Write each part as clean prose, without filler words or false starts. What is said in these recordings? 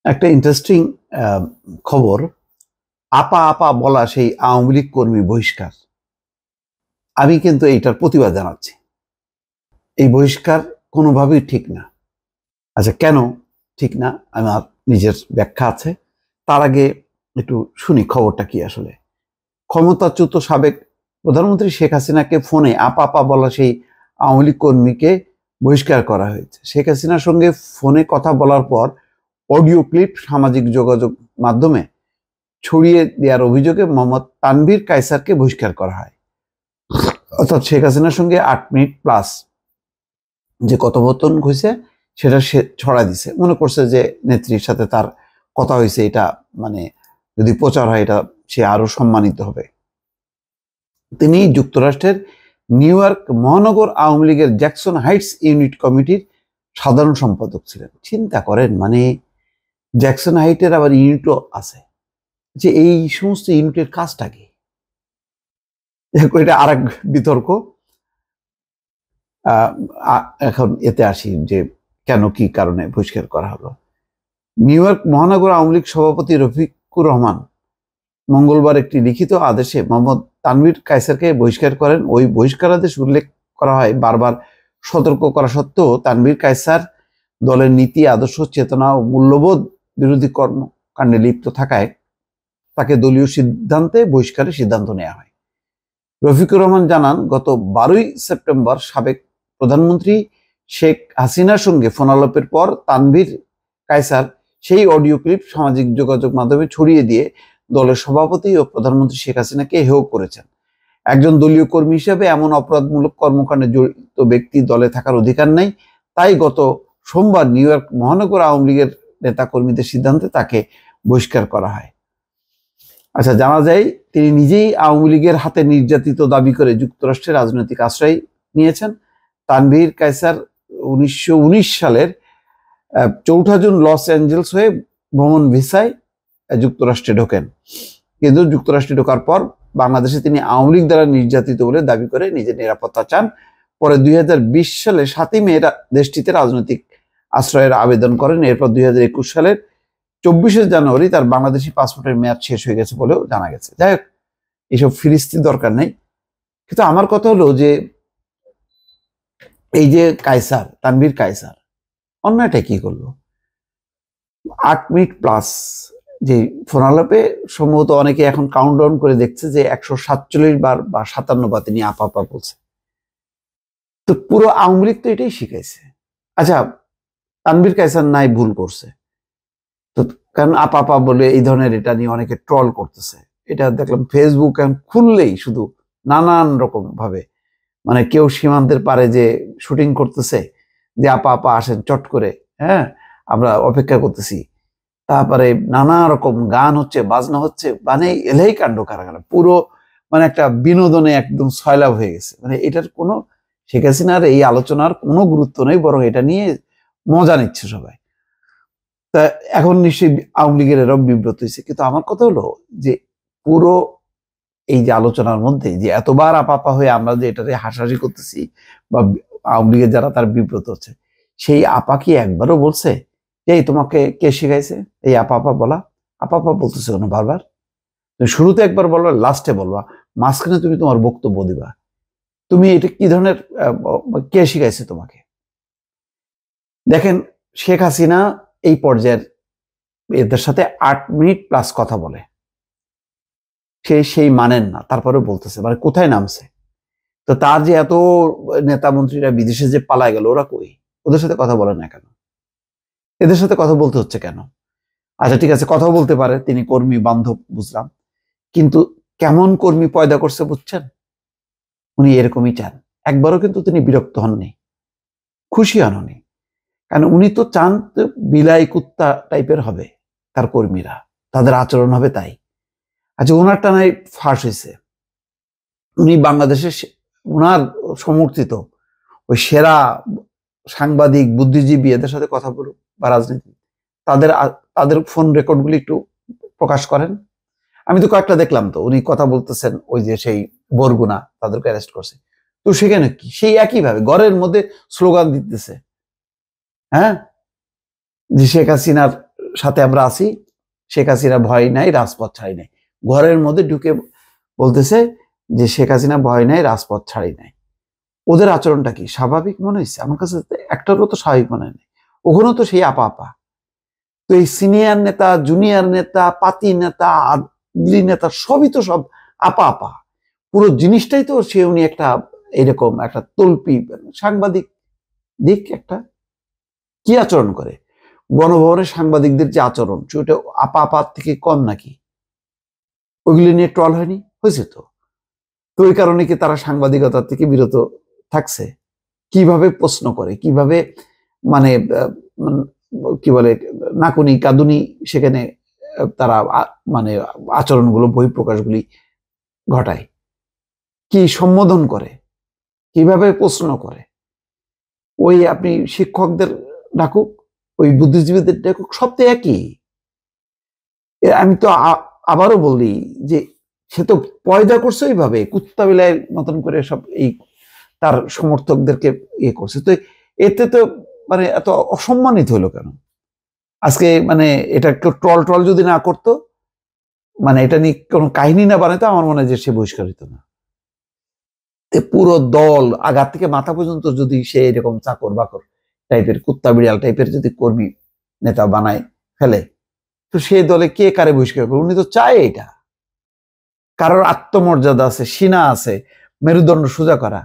একটা ইন্টারেস্টিং খবর। আপা আপা বলা সেই আওয়ামী লীগ কর্মী বহিষ্কার। আমি কিন্তু এইটার প্রতিবাদ জানাচ্ছি। এই বহিষ্কার কোনোভাবেই ঠিক না। আচ্ছা, কেন ঠিক না আমার নিজের ব্যাখ্যা আছে। তার আগে একটু শুনি খবরটা কি আসলে। ক্ষমতাচ্যুত সাবেক প্রধানমন্ত্রী শেখ হাসিনাকে ফোনে আপা আপা বলা সেই আওয়ামী লীগ কর্মীকে বহিষ্কার করা হয়েছে। শেখ হাসিনার সঙ্গে ফোনে কথা বলার পর অডিও ক্লিপ সামাজিক যোগাযোগ মাধ্যমে ছড়িয়ে দেওয়ার অভিযোগে মোহাম্মদ তানভীর কায়সারকে বহিষ্কার করা হয়। অর্থাৎ শেখ হাসিনার সঙ্গে 8 মিনিট প্লাস যে কথোপকথন হয়েছে সেটা সে ছড়া দিছে, মনে করছে যে নেত্রীর সাথে তার কথা হয়েছে, এটা মানে যদি প্রচার হয় এটা সে আরো সম্মানিত হবে। তিনি যুক্তরাষ্ট্রের নিউ ইয়র্ক মহানগর আওয়ামী লীগের জ্যাকসন হাইটস ইউনিট কমিটির সাধারণ সম্পাদক ছিলেন। চিন্তা করেন, মানে জ্যাকসন হাইটের আবার ইউনিটও আছে। যে এই সমস্ত ইউনিটের কাজটা কি? এটা আরেক বিতর্ক। এখন এতে আসি যে কেন, কি কারণে বহিষ্কার করা হলো। নিউ ইয়র্ক মহানগর আওয়ামী লীগ সভাপতি রফিকুর রহমান মঙ্গলবার একটি লিখিত আদেশে মোহাম্মদ তানভীর কায়সারকে বহিষ্কার করেন। ওই বহিষ্কারাদেশ উল্লেখ করা হয়, বারবার সতর্ক করা সত্ত্বেও তানভীর কায়সার দলের নীতি, আদর্শ, চেতনা ও মূল্যবোধ বিরোধী কর্মকাণ্ডে লিপ্ত থাকায় তাকে দলীয় সিদ্ধান্তে বহিষ্কারের সিদ্ধান্ত নেওয়া হয়। রফিকুর রহমান জানান, গত 12ই সেপ্টেম্বর সাবেক প্রধানমন্ত্রী শেখ হাসিনার সঙ্গে ফোনালাপের পর তানভীর কায়সার সেই অডিও ক্লিপ সামাজিক যোগাযোগ মাধ্যমে ছড়িয়ে দিয়ে দলের সভাপতি ও প্রধানমন্ত্রী শেখ হাসিনাকে হেয় করেছেন। একজন দলীয় কর্মী হিসেবে এমন অপরাধমূলক কর্মকাণ্ডে জড়িত ব্যক্তি দলে থাকার অধিকার নেই। তাই গত সোমবার নিউ ইয়র্ক মহানগর আওয়ামী লীগের নেতা কর্মীদের সিদ্ধান্তে তাকে বহিষ্কার করা হয়। আচ্ছা, জানা যায় তিনি নিজেই আওয়ামী লীগের হাতে নির্যাতিত দাবি করে যুক্তরাষ্ট্রের রাজনৈতিক আশ্রয় নিয়েছেন। তানভীর কায়সার 1919 সালের 4 জুন লস অ্যাঞ্জেলস হয়ে ভ্রমণ ভিসায় যুক্তরাষ্ট্রে ঢোকেন। কিন্তু যুক্তরাষ্ট্রে ঢোকার পর বাংলাদেশে তিনি আওয়ামী লীগ দ্বারা নির্যাতিত বলে দাবি করে নিজের নিরাপত্তা চান। পরে 2020 সালে 7ই মে দেশটিতে রাজনৈতিক আশ্রয়ের আবেদন করেন। এরপর 2021 সালের 24শে জানুয়ারি তার বাংলাদেশি পাসপোর্টের মেয়াদ শেষ হয়ে গেছে বলেও জানা গেছে। যাই হোক, এসব ফিরিস্তির দরকার নেই। কিন্তু আমার কথা হলো যে এই যে কায়সার, তানভীর কায়সার অন্যায়টা কি করলো? 8 মিনিট প্লাস যে ফোনালাপে সম্ভবত অনেকে এখন কাউন্টডাউন করে দেখছে যে 147 বার বা 57 বার তিনি আপা আপা বলছে। তো পুরো আওয়ামী লীগ তো এটাই শিখাইছে। আচ্ছা, তানভীর কায়সার নাই ভুল করছে, তো কারণ আপা আপা বলে এই ধরনের এটা নিয়ে অনেকে ট্রল করতেছে। এটা দেখলাম ফেসবুক খুললেই শুধু নানান রকম ভাবে, মানে কেউ সীমান্তের পারে যে শুটিং করতেছে যে আপা আপা আসেন চট করে, হ্যাঁ আমরা অপেক্ষা করতেছি। তারপরে নানা রকম গান হচ্ছে, বাজনা হচ্ছে, মানে এলেই কাণ্ড কারখানা পুরো, মানে একটা বিনোদনে একদম সয়লাভ হয়ে গেছে। মানে এটার কোনো, শেখ হাসিনার এই আলোচনার কোনো গুরুত্ব নেই, বরং এটা নিয়ে মজা নিচ্ছে সবাই। তা এখন নিশ্চয়ই আওয়ামী লীগের এরও বিব্রত হয়েছে। কিন্তু আমার কথা হলো যে পুরো এই যে আলোচনার মধ্যে যে এতবার আপা হয়ে আমরা যে এটাতে হাসাহাসি করতেছি বা আওয়ামী লীগের যারা তার বিব্রত হচ্ছে, সেই আপা কি একবারও বলছে যে এই তোমাকে কে শিখাইছে এই আপা বলা? আপা বলতেছে কেন বারবার? তুমি শুরুতে একবার বলবা, লাস্টে বলবা, মাঝখানে তুমি তোমার বক্তব্য দিবা। তুমি এটা কি ধরনের, কে শিখাইছে তোমাকে? দেখেন, শেখ হাসিনা এই পর্যায়ের এদের সাথে 8 মিনিট প্লাস কথা বলে, সেই মানেন না, তারপরে বলতেছে, মানে কোথায় নামছে? তো তার যে এত নেতা মন্ত্রীরা বিদেশে যে পালায় গেল, ওরা কই? ওদের সাথে কথা বলে না কেন? এদের সাথে কথা বলতে হচ্ছে কেন? আচ্ছা ঠিক আছে, কথা বলতে পারে, তিনি কর্মী বান্ধব, বুঝলাম, কিন্তু কেমন কর্মী পয়দা করছে বুঝছেন? উনি এরকমই চান। একবারও কিন্তু তিনি বিরক্ত হননি, খুশি হননি। কারণ উনি তো চান বিলাই কুত্তা টাইপের হবে তার কর্মীরা, তাদের আচরণ হবে তাই। আচ্ছা, ওনার টানাই ফাঁস হয়েছে। উনি বাংলাদেশের ওনার সমর্থিত ওই সেরা সাংবাদিক, বুদ্ধিজীবী এদের সাথে কথা বলুক বা রাজনীতি, তাদের ফোন রেকর্ডগুলি একটু প্রকাশ করেন। আমি তো কয়েকটা দেখলাম, তো উনি কথা বলতেছেন ওই যে সেই বরগুনা, তাদেরকে অ্যারেস্ট করছে, তো সেখানে কি সেই একইভাবে ঘরের মধ্যে স্লোগান দিতেছে, হ্যাঁ, যে শেখ হাসিনার সাথে আমরা আছি, শেখ হাসিনা ভয় নাই, রাজপথ ছাড়ি নাই। ঘরের মধ্যে ঢুকে বলতেছে যে শেখ হাসিনা ভয় নাই, রাজপথ ছাড়ি নাই। ওদের আচরণটা কি স্বাভাবিক মনে হয়েছে? আমার কাছে একটারও তো স্বাভাবিক মনে হয় না। ওখানেও তো সেই আপা আপা। তো এই সিনিয়র নেতা, জুনিয়র নেতা, পাতি নেতা, আদলি নেতা সবই তো সব আপা আপা। পুরো জিনিসটাই তো সে উনি একটা এরকম একটা তল্পি সাংবাদিক দিক একটা কি আচরণ করে। গণভবনের সাংবাদিকদের যে আচরণ সেটা আপা আপার থেকে কম নাকি? ওইগুলি নিয়ে ট্রল হয়নি? হয়েছে তো। তো ওই কারণে কি তারা সাংবাদিকতা থেকে বিরত থাকছে? কিভাবে প্রশ্ন করে, কিভাবে মানে কি বলে নাকুনি কাঁদুনি সেখানে তারা মানে আচরণগুলো বহিঃপ্রকাশগুলি ঘটায়, কি সম্বোধন করে, কিভাবে প্রশ্ন করে। ওই আপনি শিক্ষকদের ডাকুক, ওই বুদ্ধিজীবীদের ডাকুক, সব তো একই। আমি তো আবারও বলি যে সে তো পয়দা করছে ওইভাবে কুত্তা বিলাইয়ের মতন করে সব এই তার সমর্থকদেরকে ইয়ে করছে। তো এতে তো মানে এত অসম্মানিত হলো কেন আজকে? মানে এটা কেউ ট্রল ট্রল যদি না করতো, মানে এটা নিয়ে কোনো কাহিনী না বানাইতো, আমার মনে হয় যে সে বহিষ্কার হইতো না। পুরো দল আঘাত থেকে মাথা পর্যন্ত যদি সে এরকম চাকর বাকর টাইপের কুত্তা বিড়াল টাইপের যদি কর্মী নেতা বানায় ফেলে, তো সেই দলে কে কারে বহিষ্কার করবে? উনি তো চায় এটা। কারোর আত্মমর্যাদা আছে, সীনা আছে, মেরুদণ্ড সোজা করা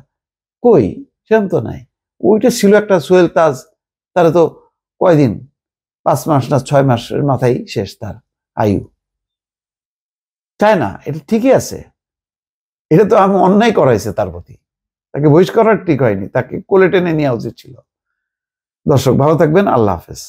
কই? সেরকম তো নাই। ওইটা ছিল একটা সোহেল তাজ, তারা তো কয়দিন 5 মাস না 6 মাসের মাথায় শেষ তার আয়ু। চায় না, এটা ঠিকই আছে। এটা তো আমি অন্যায় করাইছে তার প্রতি, তাকে বহিষ্কার ঠিক হয়নি, তাকে কোলে টেনে নেওয়া উচিত ছিল। দর্শক ভালো থাকবেন, আল্লাহ হাফেজ।